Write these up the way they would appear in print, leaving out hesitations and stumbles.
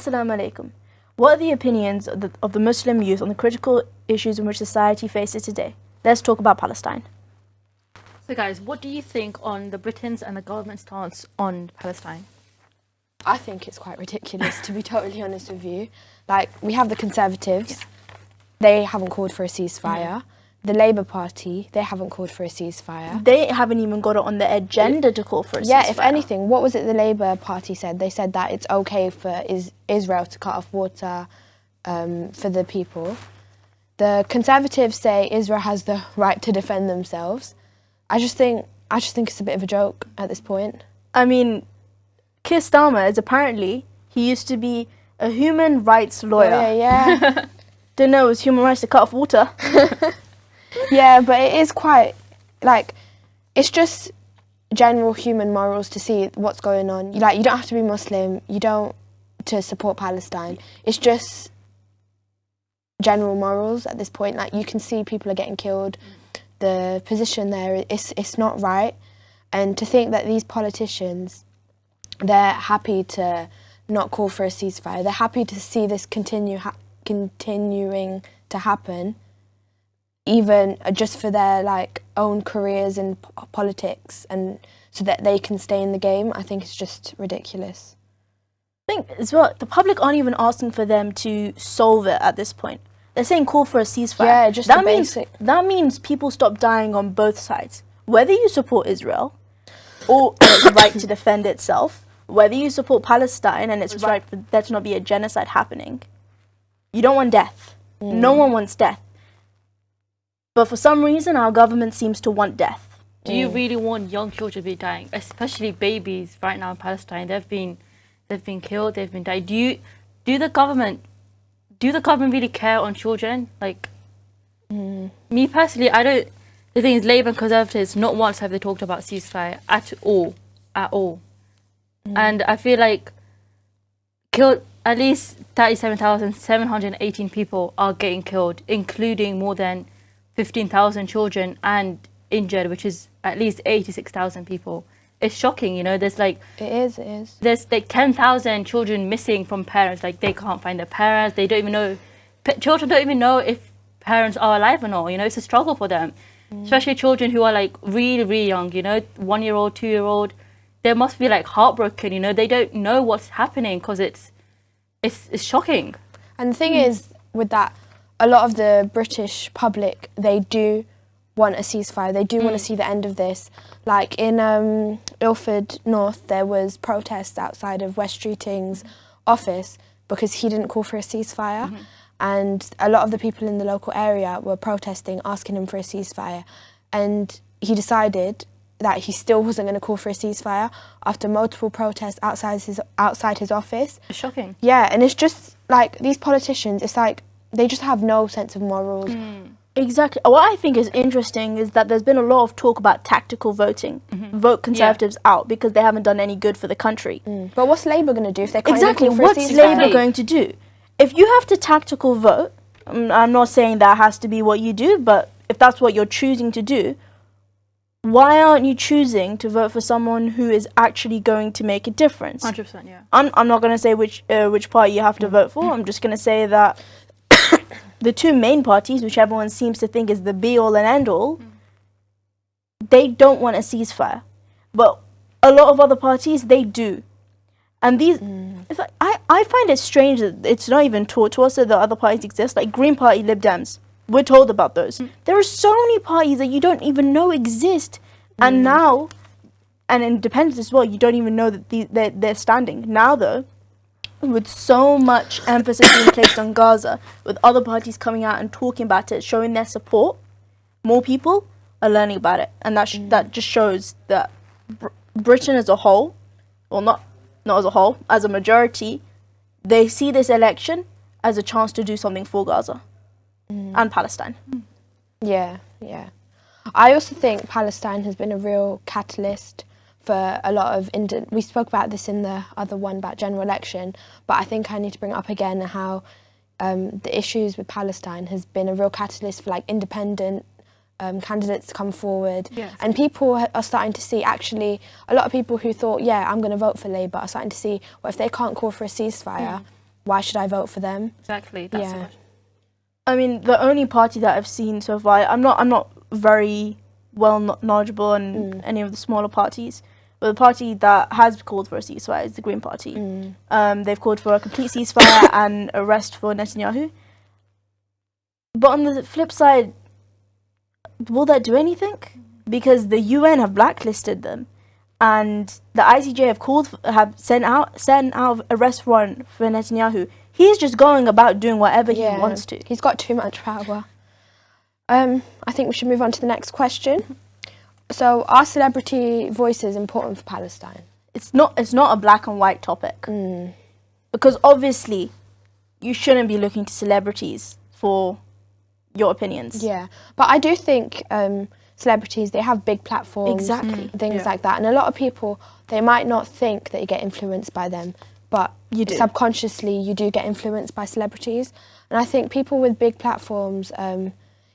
Assalamu alaikum. What are the opinions of the Muslim youth on the critical issues in which society faces today? Let's talk about Palestine. So guys, what do you think on the Britain's and the government's stance on Palestine? I think it's quite ridiculous, to be totally honest with you. Like, we have the Conservatives, they haven't called for a ceasefire. The Labour Party, they haven't called for a ceasefire. They haven't even got it on their agenda to call for a ceasefire. Yeah, if anything, what was it the Labour Party said? They said that it's okay for Israel to cut off water for the people. The Conservatives say Israel has the right to defend themselves. I just think it's a bit of a joke at this point. I mean, Keir Starmer is apparently, he used to be a human rights lawyer. Yeah. Didn't know it was human rights to cut off water. Yeah, but it is quite, like, it's just general human morals to see what's going on. You don't have to be Muslim, to support Palestine. It's just general morals at this point. Like, you can see people are getting killed. The position there, it's not right. And to think that these politicians, they're happy to not call for a ceasefire. They're happy to see this continuing to happen, even just for their own careers in politics, and so that they can stay in the game. I think it's just ridiculous. I think as well, the public aren't even asking for them to solve it at this point. They're saying call for a ceasefire. Yeah, just the basic. That means people stop dying on both sides. Whether you support Israel or its right to defend itself, whether you support Palestine and its right for there to not be a genocide happening, you don't want death. No one wants death. But for some reason, our government seems to want death. Do you really want young children to be dying, especially babies right now in Palestine? They've been killed, they've been dying. Do the government really care on children? Me personally, I don't. The thing is, Labour and Conservatives, not once have they talked about ceasefire at all. And I feel like killed at least 37,718 people are getting killed, including more than 15,000 children and injured, which is at least 86,000 people. It's shocking, there's It is. There's 10,000 children missing from parents. They can't find their parents. They don't even know. Children don't even know if parents are alive or not. It's a struggle for them, especially children who are really, really young. 1 year old, 2 year old. They must be heartbroken. They don't know what's happening because it's shocking. And the thing is, with that, a lot of the British public, they do want a ceasefire. They do want to see the end of this. Like in Ilford North, there was protests outside of West Streeting's office because he didn't call for a ceasefire. And a lot of the people in the local area were protesting, asking him for a ceasefire. And he decided that he still wasn't going to call for a ceasefire after multiple protests outside his office. It's shocking. Yeah, and it's just these politicians, it's they just have no sense of morals. Exactly. What I think is interesting is that there's been a lot of talk about tactical voting. Vote Conservatives out because they haven't done any good for the country. But what's Labour going to do if they can't Exactly. even call for a What's ceasefire? Labour going to do? If you have to tactical vote, I'm not saying that has to be what you do, but if that's what you're choosing to do, why aren't you choosing to vote for someone who is actually going to make a difference? 100%, yeah. I'm not going to say which party you have to vote for. I'm just going to say that the two main parties, which everyone seems to think is the be-all and end-all, they don't want a ceasefire. But a lot of other parties, they do. And these, I find it strange that it's not even taught to us that the other parties exist, like Green Party, Lib Dems. We're told about those. There are so many parties that you don't even know exist. And now, and independents as well, you don't even know that they're standing. Now, though, with so much emphasis being placed on Gaza, with other parties coming out and talking about it, showing their support, more people are learning about it. And that just shows that Britain as a whole, well, not as a whole, as a majority, they see this election as a chance to do something for Gaza and Palestine. Yeah. I also think Palestine has been a real catalyst for a lot of... we spoke about this in the other one about general election, but I think I need to bring it up again how the issues with Palestine has been a real catalyst for independent candidates to come forward. Yes. And people are starting to see, actually, a lot of people who thought, yeah, I'm going to vote for Labour, are starting to see, well, if they can't call for a ceasefire, why should I vote for them? Exactly. That's Yeah. what. I mean, the only party that I've seen so far, I'm not very well knowledgeable on any of the smaller parties, but the party that has called for a ceasefire is the Green Party. They've called for a complete ceasefire and arrest for Netanyahu. But on the flip side, will that do anything? Because the UN have blacklisted them, and the ICJ have sent out arrest warrant for Netanyahu. He's just going about doing whatever he wants to. He's got too much power. I think we should move on to the next question. So, are celebrity voices important for Palestine? It's not a black and white topic. Because obviously you shouldn't be looking to celebrities for your opinions. Yeah, but I do think celebrities, they have big platforms, Exactly. things like that, and a lot of people, they might not think that you get influenced by them, but You do. subconsciously you do get influenced by celebrities. And I think people with big platforms,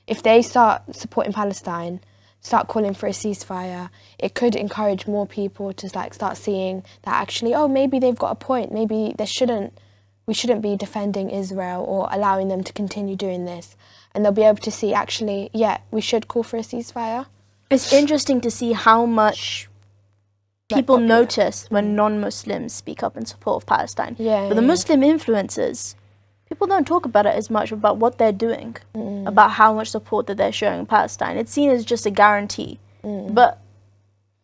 if they start supporting Palestine, start calling for a ceasefire, it could encourage more people to like start seeing that actually, oh, maybe they've got a point, maybe we shouldn't be defending Israel or allowing them to continue doing this. And they'll be able to see, actually, yeah, we should call for a ceasefire. It's interesting to see how much people notice when non-Muslims speak up in support of Palestine. Yeah, But the Muslim influencers, people don't talk about it as much, about what they're doing, about how much support that they're showing Palestine. It's seen as just a guarantee. But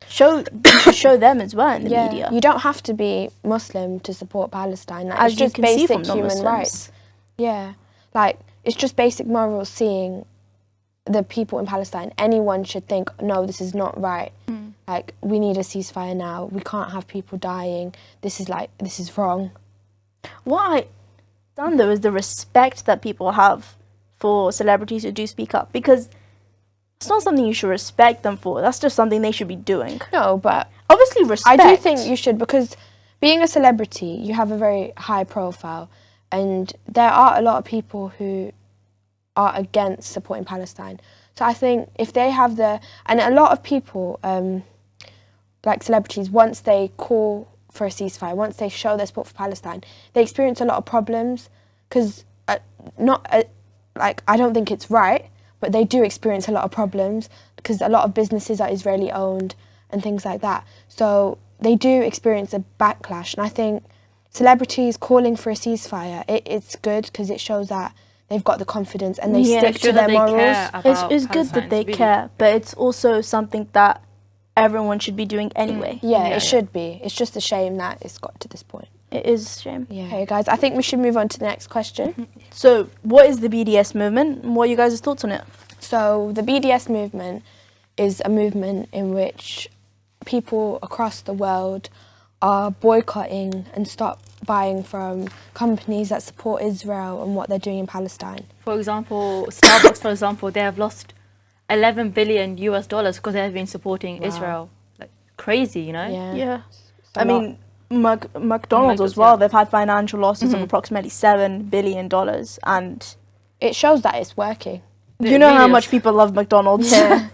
you should show them as well in the media. You don't have to be Muslim to support Palestine. Like, As it's you just can see basic from human non-Muslims. rights. Yeah, like, it's just basic morals, seeing the people in Palestine. Anyone should think, no, this is not right. Like, we need a ceasefire now. We can't have people dying. This is wrong. What I done though is the respect that people have for celebrities who do speak up, because it's not something you should respect them for. That's just something they should be doing. No, but Obviously, respect. I do think you should, because being a celebrity, you have a very high profile, and there are a lot of people who are against supporting Palestine. So I think if they have and a lot of people, like celebrities, once they call for a ceasefire, once they show their support for Palestine, they experience a lot of problems, because I don't think it's right, but they do experience a lot of problems, because a lot of businesses are Israeli owned and things like that. So they do experience a backlash, and I think celebrities calling for a ceasefire, it's good, because it shows that they've got the confidence and they stick to their morals. It's good that they care, but it's also something that everyone should be doing anyway. Yeah, it should be. It's just a shame that it's got to this point. It is a shame. Yeah. Okay, guys, I think we should move on to the next question. So, what is the BDS movement, and what are you guys' thoughts on it? So, the BDS movement is a movement in which people across the world are boycotting and stop buying from companies that support Israel and what they're doing in Palestine. For example, Starbucks, for example, they have lost $11 billion because they have been supporting Israel. Like, crazy, you know? Yeah. It's a I lot. mean, McDonald's as well, they've had financial losses of approximately $7 billion. And it shows that it's working. you know how much people love McDonald's. Yeah.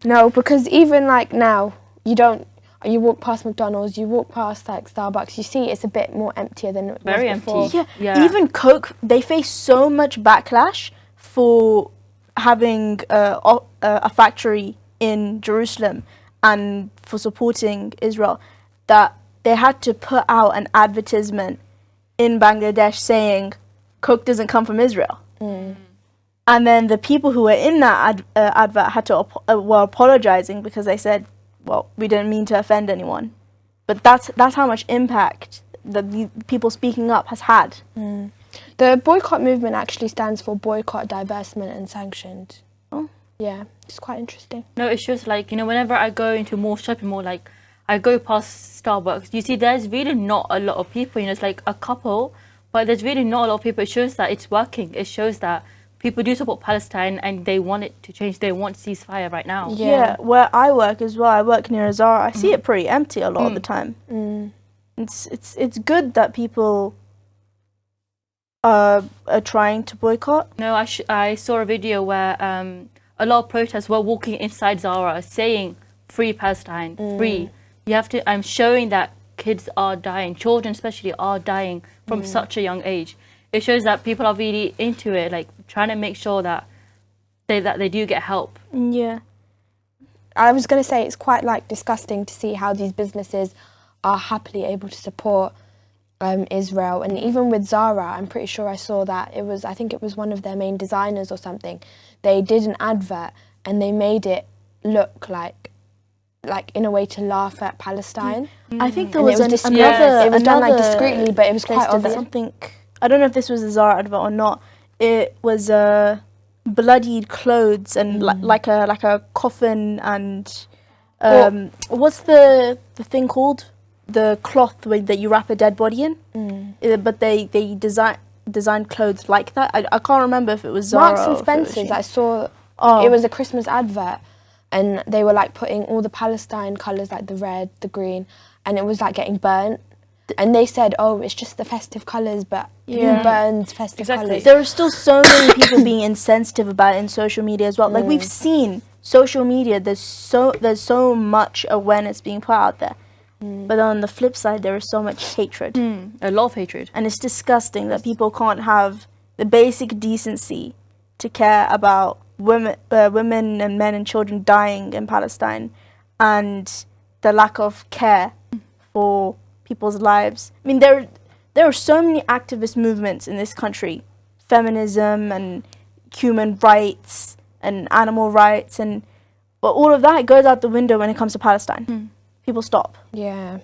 No, because even like now, you walk past McDonald's, you walk past like Starbucks, you see it's a bit more emptier than it Very was before. empty. Yeah. Even Coke, they face so much backlash for having a factory in Jerusalem and for supporting Israel, that they had to put out an advertisement in Bangladesh saying Coke doesn't come from Israel. And then the people who were in that advert had to were apologizing, because they said, well, we didn't mean to offend anyone. But that's how much impact that the people speaking up has had. The boycott movement actually stands for boycott, divestment and sanctioned. Oh. Yeah, it's quite interesting. No, it's just like, whenever I go into more shopping mall, like I go past Starbucks, you see there's really not a lot of people, it's like a couple, but there's really not a lot of people. It shows that it's working. It shows that people do support Palestine and they want it to change. They want ceasefire right now. Yeah, where I work as well, I work near a Zara, I see it pretty empty a lot of the time. It's good that people are trying to boycott. No, I saw a video where a lot of protesters were walking inside Zara saying, free Palestine, free. You have to, I'm showing that kids are dying, children especially are dying from such a young age. It shows that people are really into it, like trying to make sure that they do get help. Yeah. I was going to say it's quite like disgusting to see how these businesses are happily able to support Israel. And even with Zara, I'm pretty sure I saw that I think it was one of their main designers or something. They did an advert and they made it look like in a way to laugh at Palestine. I think there And was, it was another. it was done like another discreetly, but it was quite place did obvious. something. I don't know if this was a Zara advert or not. It was bloodied clothes and like a coffin and what's the thing called? The cloth that you wrap a dead body in. But they designed clothes like that. I can't remember if it was Zara Marks and or if it was Spencer's, Shein. I saw. Oh. It was a Christmas advert, and they were like putting all the Palestine colours, like the red, the green, and it was like getting burnt. And they said, "Oh, it's just the festive colours," but who burns festive colours? There are still so many people being insensitive about it in social media as well. Like we've seen social media, there's so much awareness being put out there. But on the flip side, there is so much hatred. A lot of hatred. And it's disgusting that people can't have the basic decency to care about women and men and children dying in Palestine, and the lack of care for people's lives. I mean, there are so many activist movements in this country, feminism and human rights and animal rights, but all of that goes out the window when it comes to Palestine. People stop. Yeah.